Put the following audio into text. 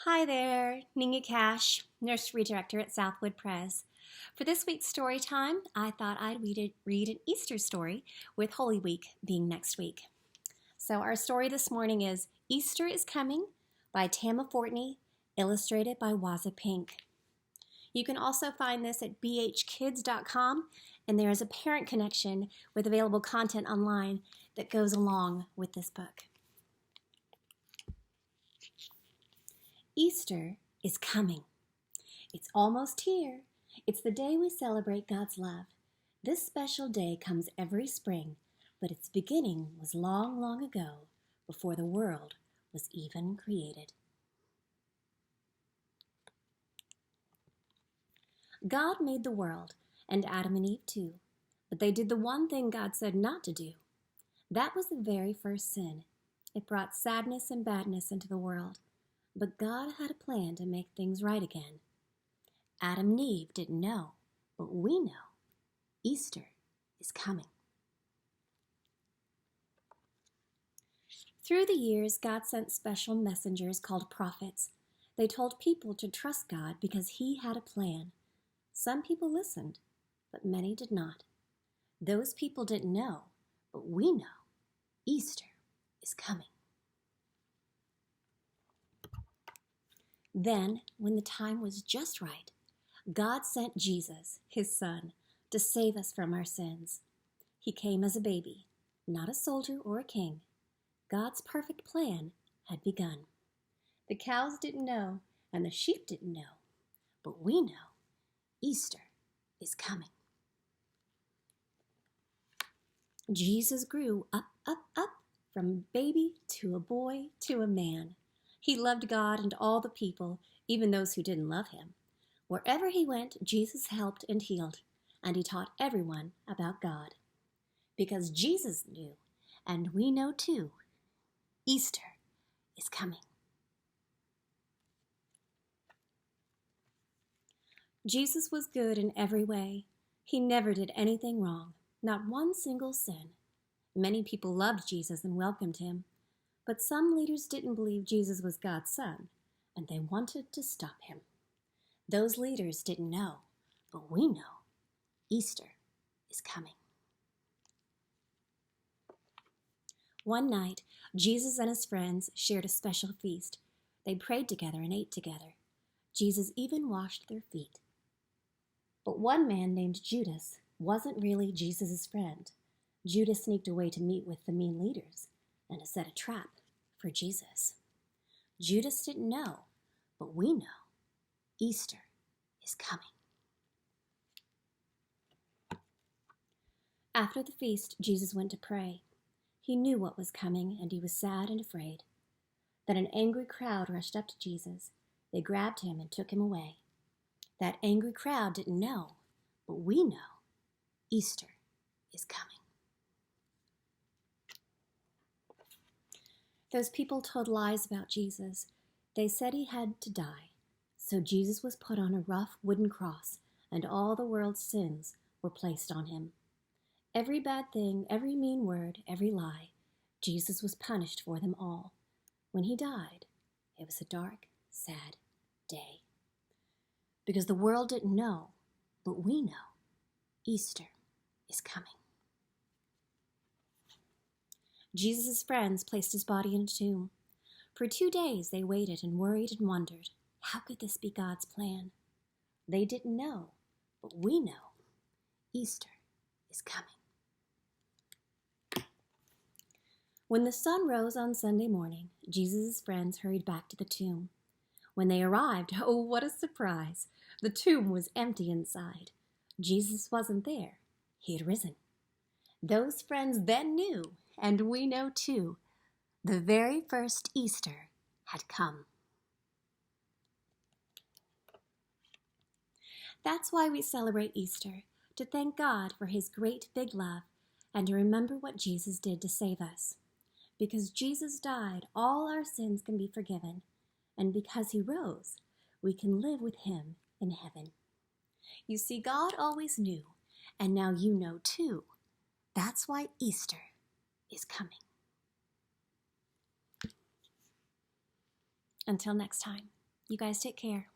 Hi there, Ninga Cash, Nursery Director at Southwood Pres. For this week's story time, I thought I'd read an Easter story with Holy Week being next week. So our story this morning is Easter is Coming by Tama Fortney, illustrated by Waza Pink. You can also find this at bhkids.com, and there is a parent connection with available content online that goes along with this book. Easter is coming. It's almost here. It's the day we celebrate God's love. This special day comes every spring, but its beginning was long, long ago, before the world was even created. God made the world, and Adam and Eve too, but they did the one thing God said not to do. That was the very first sin. It brought sadness and badness into the world. But God had a plan to make things right again. Adam and Eve didn't know, but we know. Easter is coming. Through the years, God sent special messengers called prophets. They told people to trust God because He had a plan. Some people listened, but many did not. Those people didn't know, but we know. Easter is coming. Then, when the time was just right, God sent Jesus, His Son, to save us from our sins. He came as a baby, not a soldier or a king. God's perfect plan had begun. The cows didn't know, and the sheep didn't know, but we know Easter is coming. Jesus grew up, from a baby to a boy to a man. He loved God and all the people, even those who didn't love Him. Wherever He went, Jesus helped and healed, and He taught everyone about God. Because Jesus knew, and we know too, Easter is coming. Jesus was good in every way. He never did anything wrong, not one single sin. Many people loved Jesus and welcomed Him, but some leaders didn't believe Jesus was God's Son, and they wanted to stop Him. Those leaders didn't know, but we know Easter is coming. One night, Jesus and His friends shared a special feast. They prayed together and ate together. Jesus even washed their feet. But one man named Judas wasn't really Jesus' friend. Judas sneaked away to meet with the mean leaders and to set a trap for Jesus. Judas didn't know, but we know Easter is coming. After the feast, Jesus went to pray. He knew what was coming, and he was sad and afraid. Then an angry crowd rushed up to Jesus. They grabbed Him and took Him away. That angry crowd didn't know, but we know Easter is coming. Those people told lies about Jesus. They said He had to die. So Jesus was put on a rough wooden cross, and all the world's sins were placed on Him. Every bad thing, every mean word, every lie, Jesus was punished for them all. When He died, it was a dark, sad day. Because the world didn't know, but we know Easter is coming. Jesus' friends placed His body in a tomb. For 2 days they waited and worried and wondered, how could this be God's plan? They didn't know, but we know Easter is coming. When the sun rose on Sunday morning, Jesus' friends hurried back to the tomb. When they arrived, oh, what a surprise! The tomb was empty inside. Jesus wasn't there. He had risen. Those friends then knew, and we know too, the very first Easter had come. That's why we celebrate Easter, to thank God for His great big love and to remember what Jesus did to save us. Because Jesus died, all our sins can be forgiven, and because He rose, we can live with Him in heaven. You see, God always knew, and now you know too. That's why Easter is coming. Until next time. You guys take care.